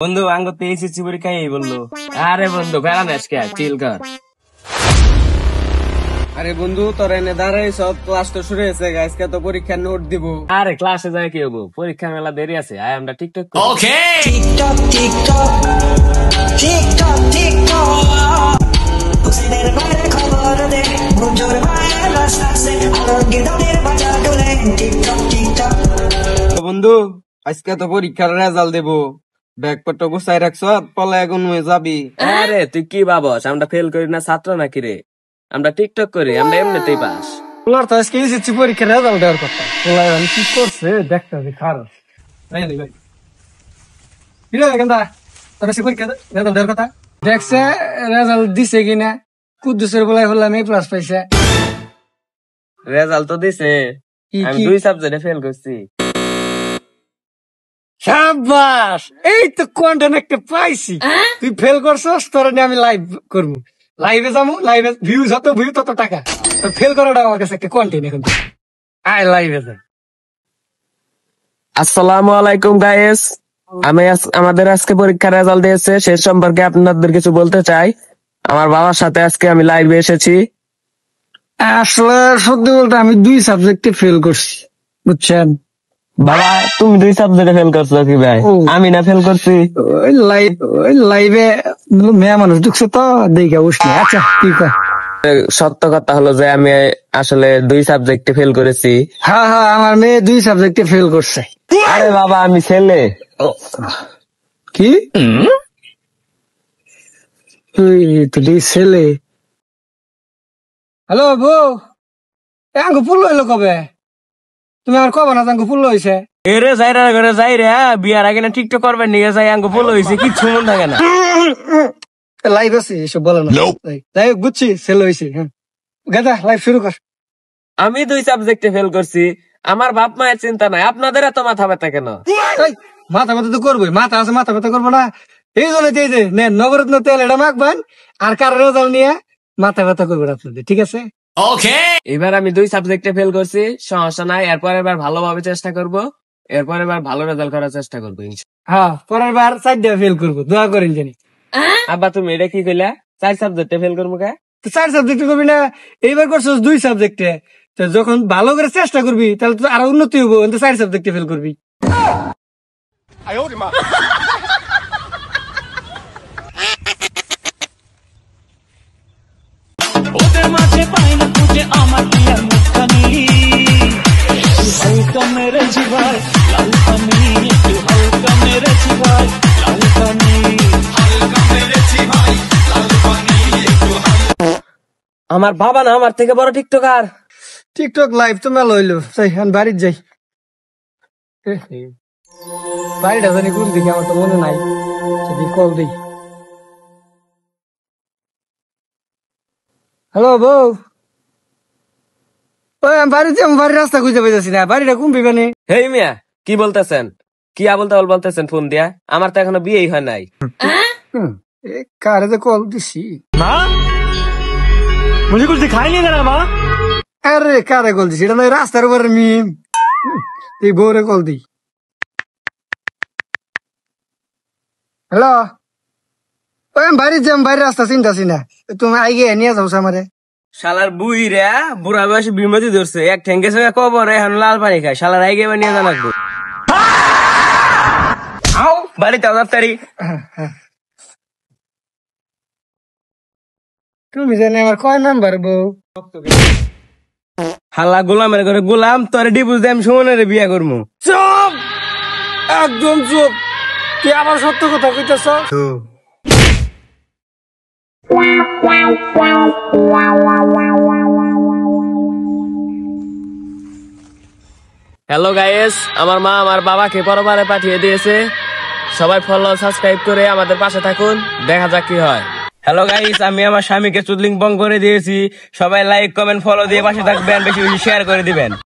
বন্ধু আঙ্গ তো এসএসসি পরীক্ষায় বললো। আরে বন্ধু বেড়ান আজকে চিল কর। আরে বন্ধু তোর এনে দাঁড়াই সব ক্লাস তো শুরু হয়েছে আজকে তো পরীক্ষার নোট দিব। আরে ক্লাসে যায় কি হবো, পরীক্ষা মেলা দেরি আছে, আয় আমরা টিকটক করি। Okay. TikTok, TikTok, TikTok, TikTok. Usider bare khabar de, munjor maya rasta se, alonge doner baja dole. TikTok, TikTok. বন্ধু আজকে তো পরীক্ষার রেজাল্ট দেব, ব্যাগপত্র গুছাই রাখছ পলা এখন হয়ে যাবি। আরে তুই কি ভাবস আমরা ফেল করি না ছাত্র নাকি রে? আমরা টিকটক করি, আমরা এমনিতেই পাস। তোর তো আজকে এসেছি পরীক্ষার রেজাল্ট দেওয়ার কথা, তোলা কি করছে দেখতে হবে খারাপ তাই না ভাই? তোর পরীক্ষা রেজাল্ট দেওয়ার কথা দেখছে, রেজাল্ট দিছে কিনা কুদ্দুসের বলাই হলাম এ প্লাস পাইছে। রেজাল্ট তো দিছে, আমি 2 সাবজেক্টে ফেল করছি। শাবাশ, এই তো কন্টেন্ট একটা পাইছি। তুই ফেল করছস, তোর নিয়ে আমি লাইভ করবো, লাইভে যাবো, লাইভে ভিউজ যত ভিউ তত টাকা। তোর ফেল করাটা আমার কাছে একটা কন্টেন্ট এখন। আয় লাইভে যাই। আসসালামু আলাইকুম গাইস, আমাদের আজকে পরীক্ষার রেজাল্ট দিয়েছে, সে সম্পর্কে আপনাদের কিছু বলতে চাই। আমার বাবার সাথে আজকে আমি লাইভে এসেছি। আসলে সত্যি বলতে আমি 2 সাবজেক্টে ফেল করছি, বুঝছেন? বাবা তুমি 2 সাবজেক্টে ফেল করছো কি ভাই? আমি না ফেল করছি। ওই লাইভে মেয়া মানুষ ঢুকছে তো দেখে উঠছে। আচ্ছা ঠিক আছে, সত্য কথা হলো যে আমি আসলে 2 সাবজেক্টে ফেল করেছি। হ্যাঁ হ্যাঁ, আমার মেয়ে 2 সাবজেক্টে ফেল করছে। আরে বাবা আমি ছেলে। কি তুই ছেলে? হ্যালো বউ, আঙ্গু ফুল হইলো কবে? তুমি আর কবে না আঙ্গু ফুল হয়েছে? এরে যাইরা ঘরে যাই রে, বিয়ার আগে না টিকটক করবেন নিয়ে যাই, আঙ্গ ফুল হয়েছে কিচ্ছু মন থাকে না। লাইভ আছে এসব বলে না, যাই হোক বুঝছি ছেলে হয়েছে। হ্যাঁ গাদা লাইভ শুরু কর। আমি 2 সাবজেক্টে ফেল করছি, আমার বাপ মায়ের চিন্তা নাই, আপনাদের এত মাথা ব্যথা কেন? মাথা ব্যথা তো করবোই, মাথা আছে মাথা ব্যথা করবো না? এই জন্য যে নেন নবরত্ন তেল এটা মাখবেন, আর কার রেজাল্ট নিয়ে মাথা ব্যথা করবেন আপনাদের, ঠিক আছে? Okay. এবার আমি 2 সাবজেক্টে ফেল করছি, সমস্যা নাই, এরপর এবার ভালোভাবে চেষ্টা করব, এরপর এবার ভালো রেজাল্ট করার চেষ্টা করবো। হ্যাঁ পরের বার 4টা ফেল করবো, দোয়া করেন জানি। আব্বা তুমি এটা কি কইলা, 4 সাবজেক্টে ফেল করবো কে? 4 সাবজেক্টে করবি না, এইবার করছো 2 সাবজেক্টে, তো যখন ভালো করে চেষ্টা করবি তাহলে তো আরো উন্নতি হবো, 4 সাবজেক্টে ফেল করবি। ওদের মাঝে পাই না খুঁজে আমার প্রিয়ার মুখখানি, হালকা মেরেছি ভাই লালখানি, একটু হালকা মেরেছি ভাই লালখানি, হালকা মেরেছি ভাই লালখানি, একটু আমার বাবা না আমার থেকে বড় টিকটকার। টিকটক লাইভ তো মেলা হইলো, যাই আমি বাড়ির যাই। বাড়িটা জানি কোন দিকে আমার তো মনে নাই, যদি কল দিই। হ্যালো বউ, ওই আমি বাড়িতে, আমি বাড়ির রাস্তা খুঁজে পাইতেছি না, বাড়িটা কোন বিবানে? হেই মিয়া কি বলতেছেন, কি আবল তাবল বলতেছেন ফোন দিয়া? আমার তো এখনো বিয়েই হয় নাই। কারে যে কল দিছি? মা মুঝে কুছ দিখাই नहीं दे रहा माँ। আরে কারে কল দিছি? এটা নয় রাস্তার উপরে মিম, এই বউরে কল দিই। হ্যালো, ওই আমি বাড়ির যাম, বাড়ির রাস্তা চিন্তাছি না, তুমি আইগে নিয়ে যাও আমারে। শালার বুই রে বুড়া বয়সে বিমতি ধরছে, এক ঠেঙ্গে সঙ্গে কবর এখন লাল পানি খায়, শালার আগে এবার নিয়ে যা লাগবে। আও বাড়িতে তাড়াতাড়ি। তুমি জানি আমার কয় নাম্বার বউ? হাল্লা গোলামের ঘরে গোলাম, তোর ডিভোর্স দিয়ে আমি সুমনের বিয়া করবো। চুপ, একদম চুপ, তুই আবার সত্য কথা কইতেছ? হ্যালো গাইস, আমার মা আমার বাবাকে পরবারে পাঠিয়ে দিয়েছে, সবাই ফলো সাবস্ক্রাইব করে আমাদের পাশে থাকুন, দেখা যাক কি হয়। হ্যালো গাইস, আমি আমার স্বামীকে চুদলিং বং করে দিয়েছি, সবাই লাইক কমেন্ট ফলো দিয়ে পাশে থাকবেন, বেশি বেশি শেয়ার করে দিবেন।